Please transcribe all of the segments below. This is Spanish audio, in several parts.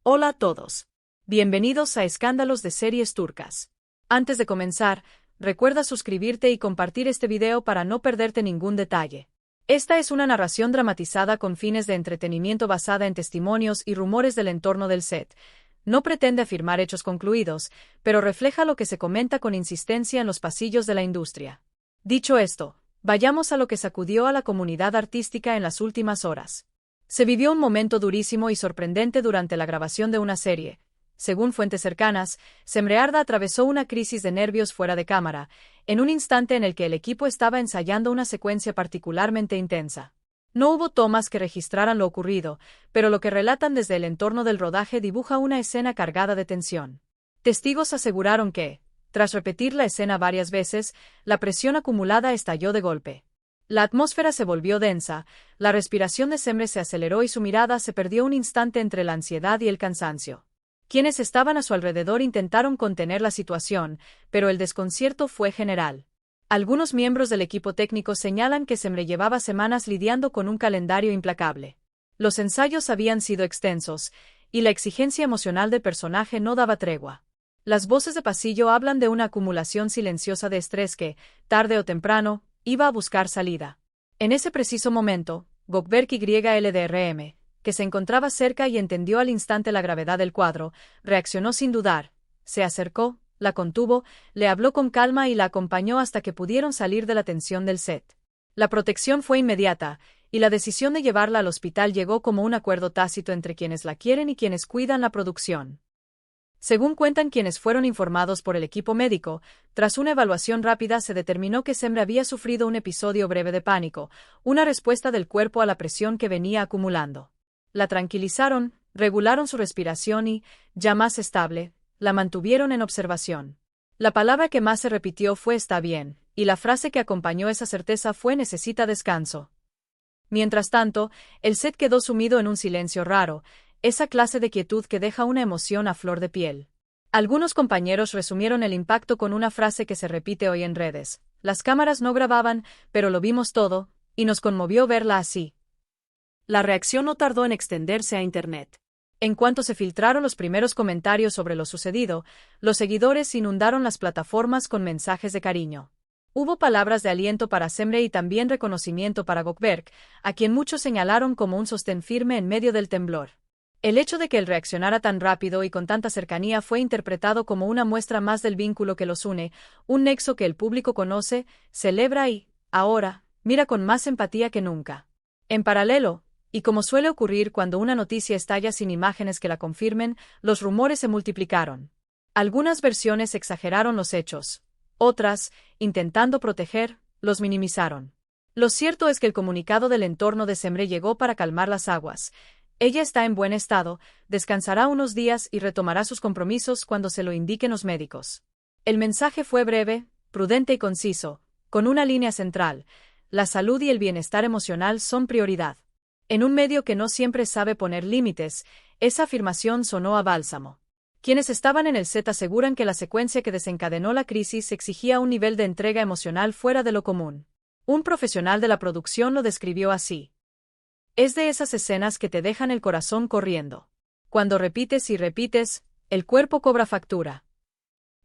Hola a todos. Bienvenidos a Escándalos de Series Turcas. Antes de comenzar, recuerda suscribirte y compartir este video para no perderte ningún detalle. Esta es una narración dramatizada con fines de entretenimiento basada en testimonios y rumores del entorno del set. No pretende afirmar hechos concluidos, pero refleja lo que se comenta con insistencia en los pasillos de la industria. Dicho esto, vayamos a lo que sacudió a la comunidad artística en las últimas horas. Se vivió un momento durísimo y sorprendente durante la grabación de una serie. Según fuentes cercanas, Semre Arda atravesó una crisis de nervios fuera de cámara, en un instante en el que el equipo estaba ensayando una secuencia particularmente intensa. No hubo tomas que registraran lo ocurrido, pero lo que relatan desde el entorno del rodaje dibuja una escena cargada de tensión. Testigos aseguraron que, tras repetir la escena varias veces, la presión acumulada estalló de golpe. La atmósfera se volvió densa, la respiración de Semre se aceleró y su mirada se perdió un instante entre la ansiedad y el cansancio. Quienes estaban a su alrededor intentaron contener la situación, pero el desconcierto fue general. Algunos miembros del equipo técnico señalan que Semre llevaba semanas lidiando con un calendario implacable. Los ensayos habían sido extensos, y la exigencia emocional del personaje no daba tregua. Las voces de pasillo hablan de una acumulación silenciosa de estrés que, tarde o temprano, iba a buscar salida. En ese preciso momento, Gökberk YLDRM, que se encontraba cerca y entendió al instante la gravedad del cuadro, reaccionó sin dudar. Se acercó, la contuvo, le habló con calma y la acompañó hasta que pudieron salir de la tensión del set. La protección fue inmediata, y la decisión de llevarla al hospital llegó como un acuerdo tácito entre quienes la quieren y quienes cuidan la producción. Según cuentan quienes fueron informados por el equipo médico, tras una evaluación rápida se determinó que Semre había sufrido un episodio breve de pánico, una respuesta del cuerpo a la presión que venía acumulando. La tranquilizaron, regularon su respiración y, ya más estable, la mantuvieron en observación. La palabra que más se repitió fue «está bien», y la frase que acompañó esa certeza fue «necesita descanso». Mientras tanto, el set quedó sumido en un silencio raro, esa clase de quietud que deja una emoción a flor de piel. Algunos compañeros resumieron el impacto con una frase que se repite hoy en redes: «Las cámaras no grababan, pero lo vimos todo, y nos conmovió verla así». La reacción no tardó en extenderse a Internet. En cuanto se filtraron los primeros comentarios sobre lo sucedido, los seguidores inundaron las plataformas con mensajes de cariño. Hubo palabras de aliento para Semre y también reconocimiento para Gökberk, a quien muchos señalaron como un sostén firme en medio del temblor. El hecho de que él reaccionara tan rápido y con tanta cercanía fue interpretado como una muestra más del vínculo que los une, un nexo que el público conoce, celebra y, ahora, mira con más empatía que nunca. En paralelo, y como suele ocurrir cuando una noticia estalla sin imágenes que la confirmen, los rumores se multiplicaron. Algunas versiones exageraron los hechos. Otras, intentando proteger, los minimizaron. Lo cierto es que el comunicado del entorno de Semre llegó para calmar las aguas. Ella está en buen estado, descansará unos días y retomará sus compromisos cuando se lo indiquen los médicos. El mensaje fue breve, prudente y conciso, con una línea central: la salud y el bienestar emocional son prioridad. En un medio que no siempre sabe poner límites, esa afirmación sonó a bálsamo. Quienes estaban en el set aseguran que la secuencia que desencadenó la crisis exigía un nivel de entrega emocional fuera de lo común. Un profesional de la producción lo describió así: «Es de esas escenas que te dejan el corazón corriendo. Cuando repites y repites, el cuerpo cobra factura».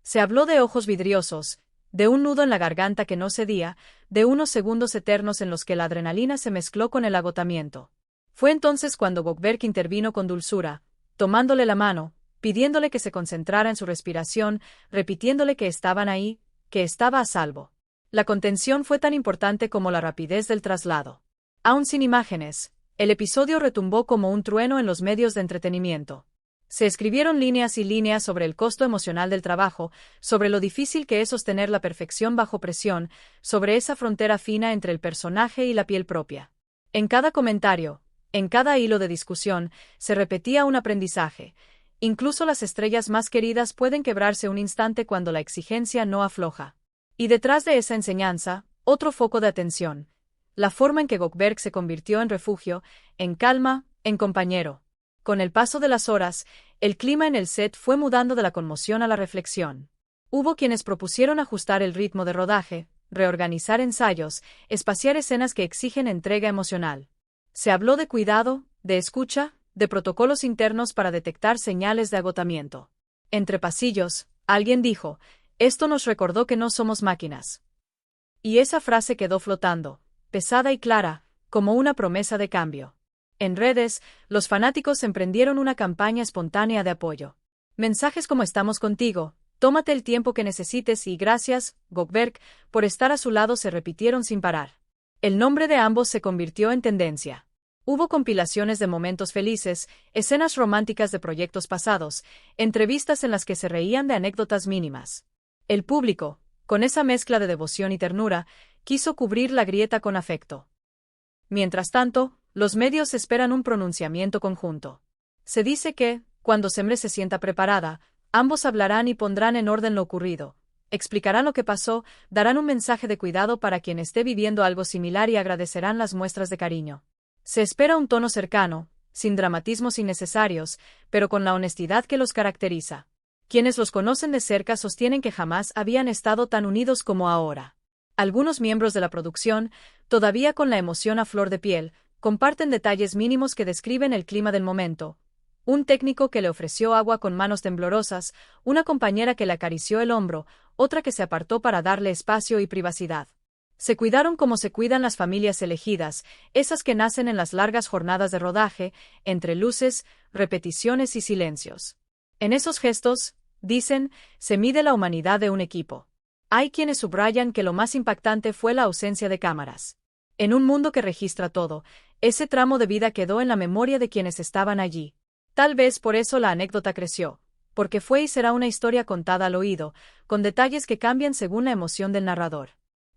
Se habló de ojos vidriosos, de un nudo en la garganta que no cedía, de unos segundos eternos en los que la adrenalina se mezcló con el agotamiento. Fue entonces cuando Gökberk intervino con dulzura, tomándole la mano, pidiéndole que se concentrara en su respiración, repitiéndole que estaban ahí, que estaba a salvo. La contención fue tan importante como la rapidez del traslado. Aún sin imágenes, el episodio retumbó como un trueno en los medios de entretenimiento. Se escribieron líneas y líneas sobre el costo emocional del trabajo, sobre lo difícil que es sostener la perfección bajo presión, sobre esa frontera fina entre el personaje y la piel propia. En cada comentario, en cada hilo de discusión, se repetía un aprendizaje. Incluso las estrellas más queridas pueden quebrarse un instante cuando la exigencia no afloja. Y detrás de esa enseñanza, otro foco de atención: la forma en que Gökberk se convirtió en refugio, en calma, en compañero. Con el paso de las horas, el clima en el set fue mudando de la conmoción a la reflexión. Hubo quienes propusieron ajustar el ritmo de rodaje, reorganizar ensayos, espaciar escenas que exigen entrega emocional. Se habló de cuidado, de escucha, de protocolos internos para detectar señales de agotamiento. Entre pasillos, alguien dijo, esto nos recordó que no somos máquinas. Y esa frase quedó flotando, pesada y clara, como una promesa de cambio. En redes, los fanáticos emprendieron una campaña espontánea de apoyo. Mensajes como estamos contigo, tómate el tiempo que necesites y gracias, Goldberg, por estar a su lado se repitieron sin parar. El nombre de ambos se convirtió en tendencia. Hubo compilaciones de momentos felices, escenas románticas de proyectos pasados, entrevistas en las que se reían de anécdotas mínimas. El público, con esa mezcla de devoción y ternura, quiso cubrir la grieta con afecto. Mientras tanto, los medios esperan un pronunciamiento conjunto. Se dice que, cuando Semre se sienta preparada, ambos hablarán y pondrán en orden lo ocurrido, explicarán lo que pasó, darán un mensaje de cuidado para quien esté viviendo algo similar y agradecerán las muestras de cariño. Se espera un tono cercano, sin dramatismos innecesarios, pero con la honestidad que los caracteriza. Quienes los conocen de cerca sostienen que jamás habían estado tan unidos como ahora. Algunos miembros de la producción, todavía con la emoción a flor de piel, comparten detalles mínimos que describen el clima del momento. Un técnico que le ofreció agua con manos temblorosas, una compañera que le acarició el hombro, otra que se apartó para darle espacio y privacidad. Se cuidaron como se cuidan las familias elegidas, esas que nacen en las largas jornadas de rodaje, entre luces, repeticiones y silencios. En esos gestos, dicen, se mide la humanidad de un equipo. Hay quienes subrayan que lo más impactante fue la ausencia de cámaras. En un mundo que registra todo, ese tramo de vida quedó en la memoria de quienes estaban allí. Tal vez por eso la anécdota creció, porque fue y será una historia contada al oído, con detalles que cambian según la emoción del narrador.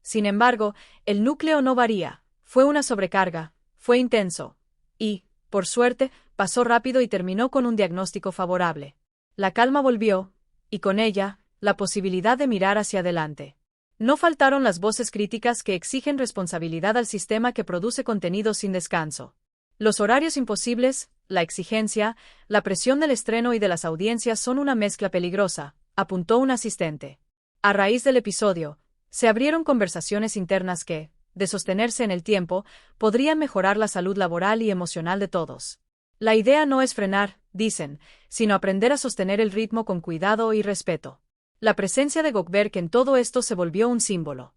Sin embargo, el núcleo no varía, fue una sobrecarga, fue intenso. Y, por suerte, pasó rápido y terminó con un diagnóstico favorable. La calma volvió, y con ella, la posibilidad de mirar hacia adelante. No faltaron las voces críticas que exigen responsabilidad al sistema que produce contenido sin descanso. Los horarios imposibles, la exigencia, la presión del estreno y de las audiencias son una mezcla peligrosa, apuntó un asistente. A raíz del episodio, se abrieron conversaciones internas que, de sostenerse en el tiempo, podrían mejorar la salud laboral y emocional de todos. La idea no es frenar, dicen, sino aprender a sostener el ritmo con cuidado y respeto. La presencia de Goldberg en todo esto se volvió un símbolo.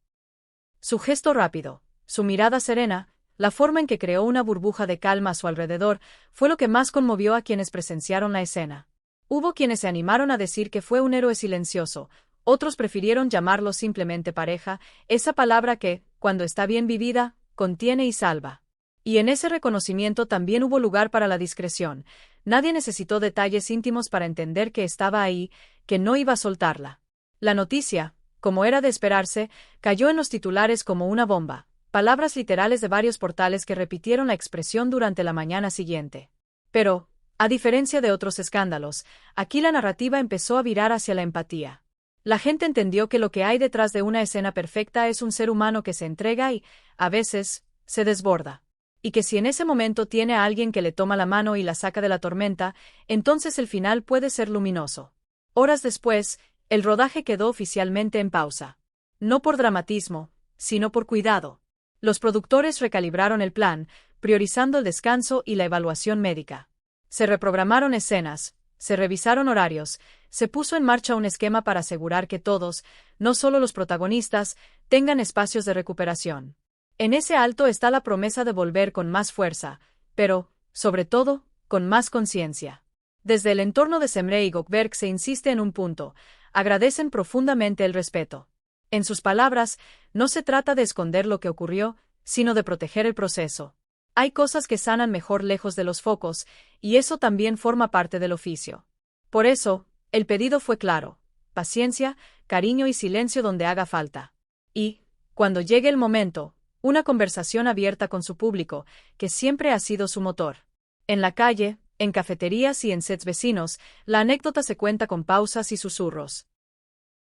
Su gesto rápido, su mirada serena, la forma en que creó una burbuja de calma a su alrededor, fue lo que más conmovió a quienes presenciaron la escena. Hubo quienes se animaron a decir que fue un héroe silencioso, otros prefirieron llamarlo simplemente pareja, esa palabra que, cuando está bien vivida, contiene y salva. Y en ese reconocimiento también hubo lugar para la discreción. Nadie necesitó detalles íntimos para entender que estaba ahí, que no iba a soltarla. La noticia, como era de esperarse, cayó en los titulares como una bomba, palabras literales de varios portales que repitieron la expresión durante la mañana siguiente. Pero, a diferencia de otros escándalos, aquí la narrativa empezó a virar hacia la empatía. La gente entendió que lo que hay detrás de una escena perfecta es un ser humano que se entrega y, a veces, se desborda. Y que si en ese momento tiene a alguien que le toma la mano y la saca de la tormenta, entonces el final puede ser luminoso. Horas después, el rodaje quedó oficialmente en pausa. No por dramatismo, sino por cuidado. Los productores recalibraron el plan, priorizando el descanso y la evaluación médica. Se reprogramaron escenas, se revisaron horarios, se puso en marcha un esquema para asegurar que todos, no solo los protagonistas, tengan espacios de recuperación. En ese alto está la promesa de volver con más fuerza, pero, sobre todo, con más conciencia. Desde el entorno de Semre y Goldberg se insiste en un punto: agradecen profundamente el respeto. En sus palabras, no se trata de esconder lo que ocurrió, sino de proteger el proceso. Hay cosas que sanan mejor lejos de los focos, y eso también forma parte del oficio. Por eso, el pedido fue claro: paciencia, cariño y silencio donde haga falta. Y, cuando llegue el momento, una conversación abierta con su público, que siempre ha sido su motor. En la calle, en cafeterías y en sets vecinos, la anécdota se cuenta con pausas y susurros.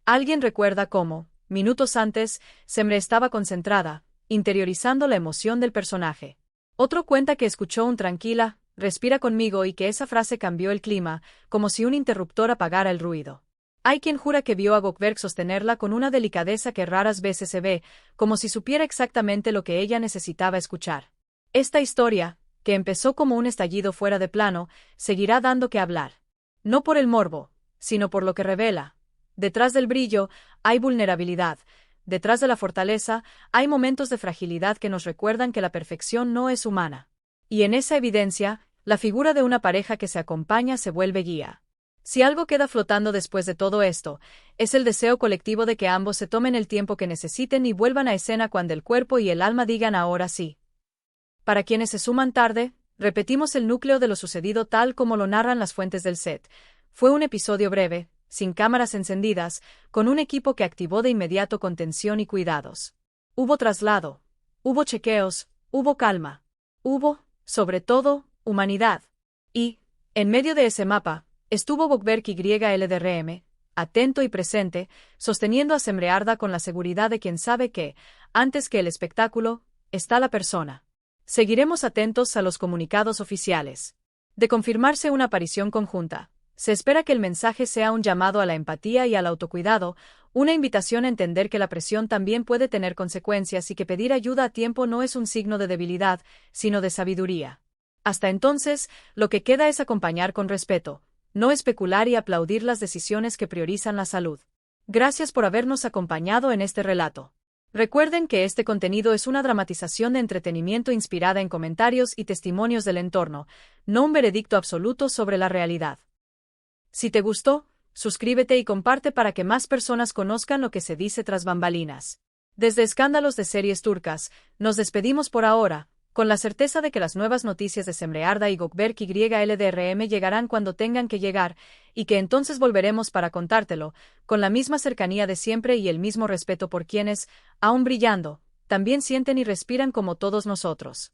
Alguien recuerda cómo, minutos antes, Semre estaba concentrada, interiorizando la emoción del personaje. Otro cuenta que escuchó un tranquila, respira conmigo y que esa frase cambió el clima, como si un interruptor apagara el ruido. Hay quien jura que vio a Goldberg sostenerla con una delicadeza que raras veces se ve, como si supiera exactamente lo que ella necesitaba escuchar. Esta historia, que empezó como un estallido fuera de plano, seguirá dando que hablar. No por el morbo, sino por lo que revela. Detrás del brillo hay vulnerabilidad. Detrás de la fortaleza hay momentos de fragilidad que nos recuerdan que la perfección no es humana. Y en esa evidencia, la figura de una pareja que se acompaña se vuelve guía. Si algo queda flotando después de todo esto, es el deseo colectivo de que ambos se tomen el tiempo que necesiten y vuelvan a escena cuando el cuerpo y el alma digan ahora sí. Para quienes se suman tarde, repetimos el núcleo de lo sucedido tal como lo narran las fuentes del set. Fue un episodio breve, sin cámaras encendidas, con un equipo que activó de inmediato con tensión y cuidados. Hubo traslado, hubo chequeos, hubo calma, hubo, sobre todo, humanidad. Y, en medio de ese mapa, estuvo Bogberg YLDRM, atento y presente, sosteniendo a Semrearda con la seguridad de quien sabe que, antes que el espectáculo, está la persona. Seguiremos atentos a los comunicados oficiales. De confirmarse una aparición conjunta, se espera que el mensaje sea un llamado a la empatía y al autocuidado, una invitación a entender que la presión también puede tener consecuencias y que pedir ayuda a tiempo no es un signo de debilidad, sino de sabiduría. Hasta entonces, lo que queda es acompañar con respeto, no especular y aplaudir las decisiones que priorizan la salud. Gracias por habernos acompañado en este relato. Recuerden que este contenido es una dramatización de entretenimiento inspirada en comentarios y testimonios del entorno, no un veredicto absoluto sobre la realidad. Si te gustó, suscríbete y comparte para que más personas conozcan lo que se dice tras bambalinas. Desde Escándalos de Series Turcas, nos despedimos por ahora, con la certeza de que las nuevas noticias de Semrearda y Gökberk YLDRM llegarán cuando tengan que llegar, y que entonces volveremos para contártelo, con la misma cercanía de siempre y el mismo respeto por quienes, aún brillando, también sienten y respiran como todos nosotros.